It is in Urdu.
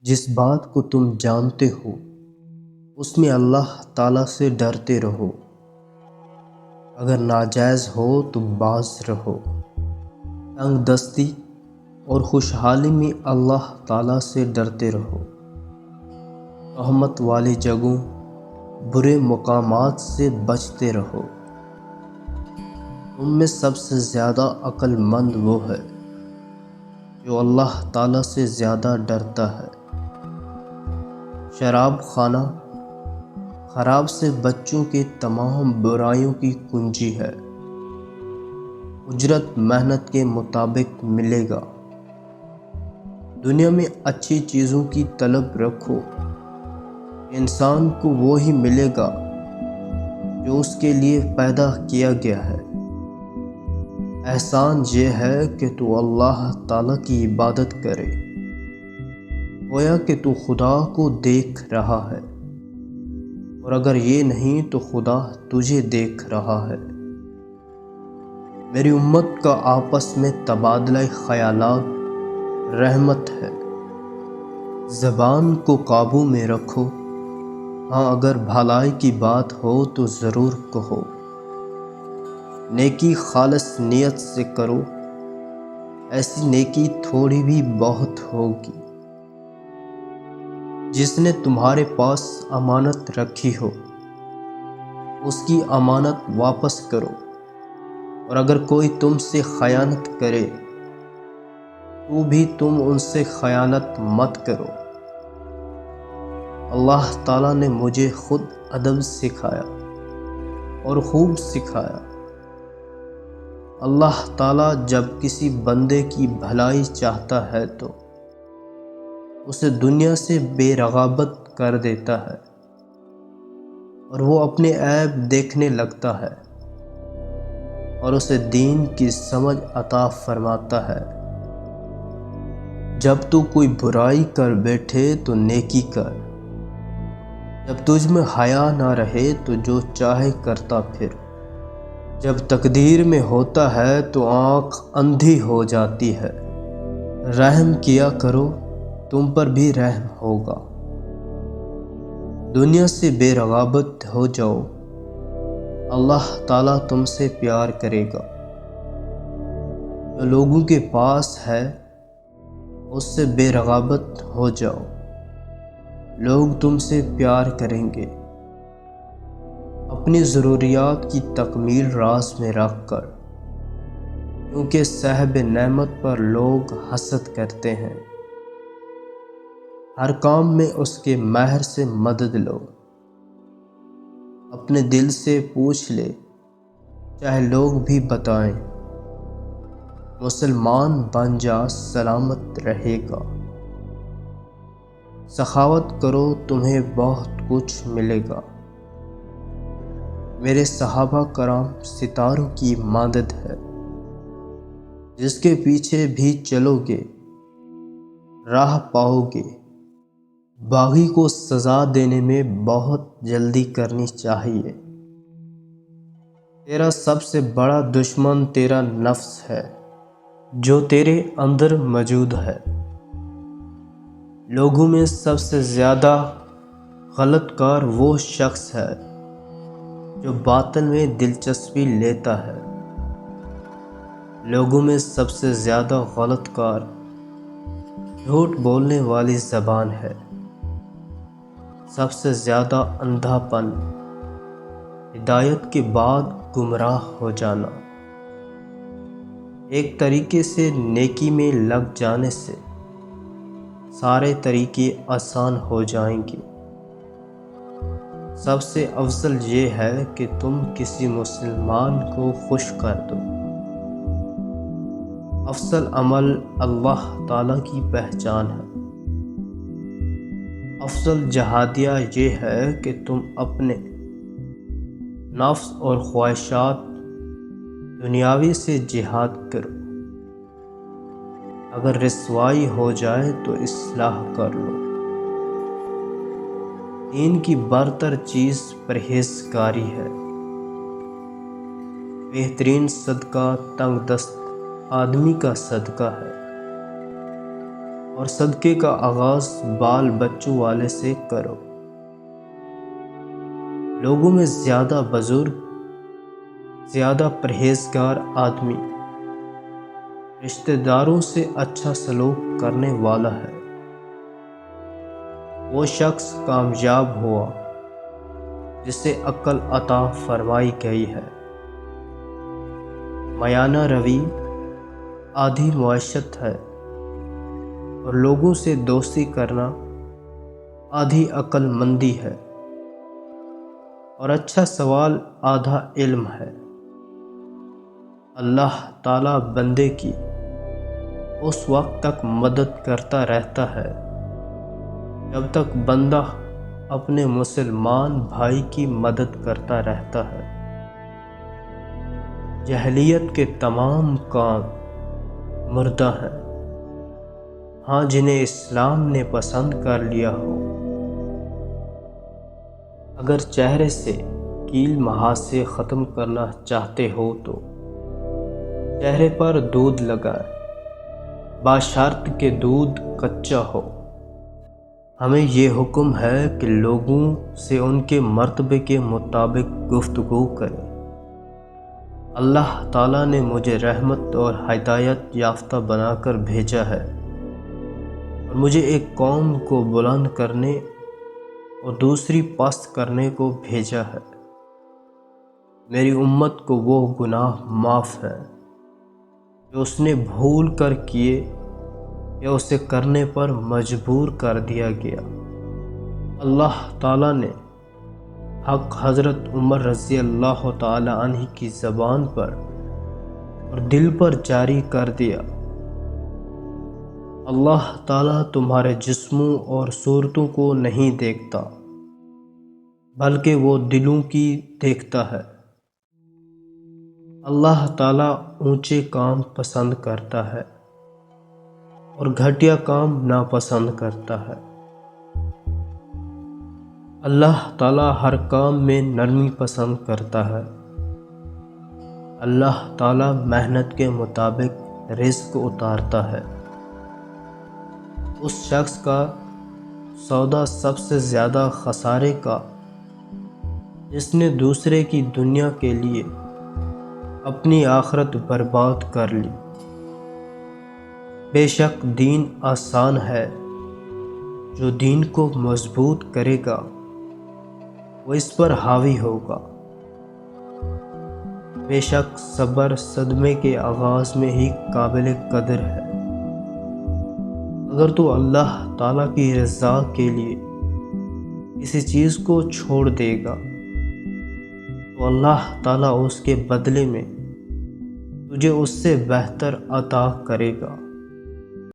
جس بات کو تم جانتے ہو اس میں اللہ تعالیٰ سے ڈرتے رہو، اگر ناجائز ہو تو باز رہو۔ تنگ دستی اور خوشحالی میں اللہ تعالیٰ سے ڈرتے رہو۔ تہمت والی جگہوں، برے مقامات سے بچتے رہو۔ تم میں سب سے زیادہ عقل مند وہ ہے جو اللہ تعالیٰ سے زیادہ ڈرتا ہے۔ شراب خانہ خراب سے بچوں کے تمام برائیوں کی کنجی ہے۔ اجرت محنت کے مطابق ملے گا۔ دنیا میں اچھی چیزوں کی طلب رکھو، انسان کو وہی ملے گا جو اس کے لیے پیدا کیا گیا ہے۔ احسان یہ ہے کہ تو اللہ تعالیٰ کی عبادت کرے، گویا کہ تو خدا کو دیکھ رہا ہے، اور اگر یہ نہیں تو خدا تجھے دیکھ رہا ہے۔ میری امت کا آپس میں تبادلہ خیالات رحمت ہے۔ زبان کو قابو میں رکھو، ہاں اگر بھلائی کی بات ہو تو ضرور کہو۔ نیکی خالص نیت سے کرو، ایسی نیکی تھوڑی بھی بہت ہوگی۔ جس نے تمہارے پاس امانت رکھی ہو اس کی امانت واپس کرو، اور اگر کوئی تم سے خیانت کرے تو بھی تم ان سے خیانت مت کرو۔ اللہ تعالیٰ نے مجھے خود ادب سکھایا اور خوب سکھایا۔ اللہ تعالیٰ جب کسی بندے کی بھلائی چاہتا ہے تو اسے دنیا سے بے رغبت کر دیتا ہے، اور وہ اپنے عیب دیکھنے لگتا ہے، اور اسے دین کی سمجھ عطا فرماتا ہے۔ جب تو کوئی برائی کر بیٹھے تو نیکی کر، جب تجھ میں حیا نہ رہے تو جو چاہے کرتا پھر۔ جب تقدیر میں ہوتا ہے تو آنکھ اندھی ہو جاتی ہے۔ رحم کیا کرو، تم پر بھی رحم ہوگا۔ دنیا سے بے رغبت ہو جاؤ، اللہ تعالیٰ تم سے پیار کرے گا۔ جو لوگوں کے پاس ہے اس سے بے رغبت ہو جاؤ، لوگ تم سے پیار کریں گے۔ اپنی ضروریات کی تکمیل راز میں رکھ کر، کیونکہ صاحب نعمت پر لوگ حسد کرتے ہیں۔ ہر کام میں اس کے مہر سے مدد لو، اپنے دل سے پوچھ لے چاہے لوگ بھی بتائیں۔ مسلمان بن جا سلامت رہے گا۔ سخاوت کرو تمہیں بہت کچھ ملے گا۔ میرے صحابہ کرام ستاروں کی مانند ہے، جس کے پیچھے بھی چلو گے راہ پاؤ گے۔ باغی کو سزا دینے میں بہت جلدی کرنی چاہیے۔ تیرا سب سے بڑا دشمن تیرا نفس ہے جو تیرے اندر موجود ہے۔ لوگوں میں سب سے زیادہ غلط کار وہ شخص ہے جو باطل میں دلچسپی لیتا ہے۔ لوگوں میں سب سے زیادہ غلط کار جھوٹ بولنے والی زبان ہے۔ سب سے زیادہ اندھا پن ہدایت کے بعد گمراہ ہو جانا۔ ایک طریقے سے نیکی میں لگ جانے سے سارے طریقے آسان ہو جائیں گے۔ سب سے افضل یہ ہے کہ تم کسی مسلمان کو خوش کر دو۔ افضل عمل اللہ تعالیٰ کی پہچان ہے۔ افضل جہادیہ یہ ہے کہ تم اپنے نفس اور خواہشات دنیاوی سے جہاد کرو۔ اگر رسوائی ہو جائے تو اصلاح کر لو۔ دین کی برتر چیز پرہیزگاری ہے۔ بہترین صدقہ تنگ دست آدمی کا صدقہ ہے۔ اور صدقے کا آغاز بال بچوں والے سے کرو۔ لوگوں میں زیادہ بزرگ، زیادہ پرہیزگار آدمی رشتہ داروں سے اچھا سلوک کرنے والا ہے۔ وہ شخص کامیاب ہوا جسے عقل عطا فرمائی گئی ہے۔ میانہ روی آدھی معیشت ہے اور لوگوں سے دوستی کرنا آدھی عقل مندی ہے، اور اچھا سوال آدھا علم ہے۔ اللہ تعالیٰ بندے کی اس وقت تک مدد کرتا رہتا ہے جب تک بندہ اپنے مسلمان بھائی کی مدد کرتا رہتا ہے۔ جاہلیت کے تمام کام مردہ ہیں، ہاں جنہیں اسلام نے پسند کر لیا ہو۔ اگر چہرے سے کیل محاسے ختم کرنا چاہتے ہو تو چہرے پر دودھ لگائیں، بشرط کہ دودھ کچا ہو۔ ہمیں یہ حکم ہے کہ لوگوں سے ان کے مرتبے کے مطابق گفتگو کریں۔ اللہ تعالیٰ نے مجھے رحمت اور ہدایت یافتہ بنا کر بھیجا ہے اور مجھے ایک قوم کو بلند کرنے اور دوسری پست کرنے کو بھیجا ہے۔ میری امت کو وہ گناہ معاف ہے جو اس نے بھول کر کیے یا اسے کرنے پر مجبور کر دیا گیا۔ اللہ تعالیٰ نے حق حضرت عمر رضی اللہ تعالی عنہ کی زبان پر اور دل پر جاری کر دیا۔ اللہ تعالیٰ تمہارے جسموں اور صورتوں کو نہیں دیکھتا بلکہ وہ دلوں کی دیکھتا ہے۔ اللہ تعالیٰ اونچے کام پسند کرتا ہے اور گھٹیا کام ناپسند کرتا ہے۔ اللہ تعالیٰ ہر کام میں نرمی پسند کرتا ہے۔ اللہ تعالیٰ محنت کے مطابق رزق اتارتا ہے۔ اس شخص کا سودا سب سے زیادہ خسارے کا جس نے دوسرے کی دنیا کے لیے اپنی آخرت برباد کر لی۔ بے شک دین آسان ہے، جو دین کو مضبوط کرے گا وہ اس پر حاوی ہوگا۔ بے شک صبر صدمے کے آغاز میں ہی قابل قدر ہے۔ اگر تو اللہ تعالیٰ کی رضا کے لیے کسی چیز کو چھوڑ دے گا تو اللہ تعالیٰ اس کے بدلے میں تجھے اس سے بہتر عطا کرے گا۔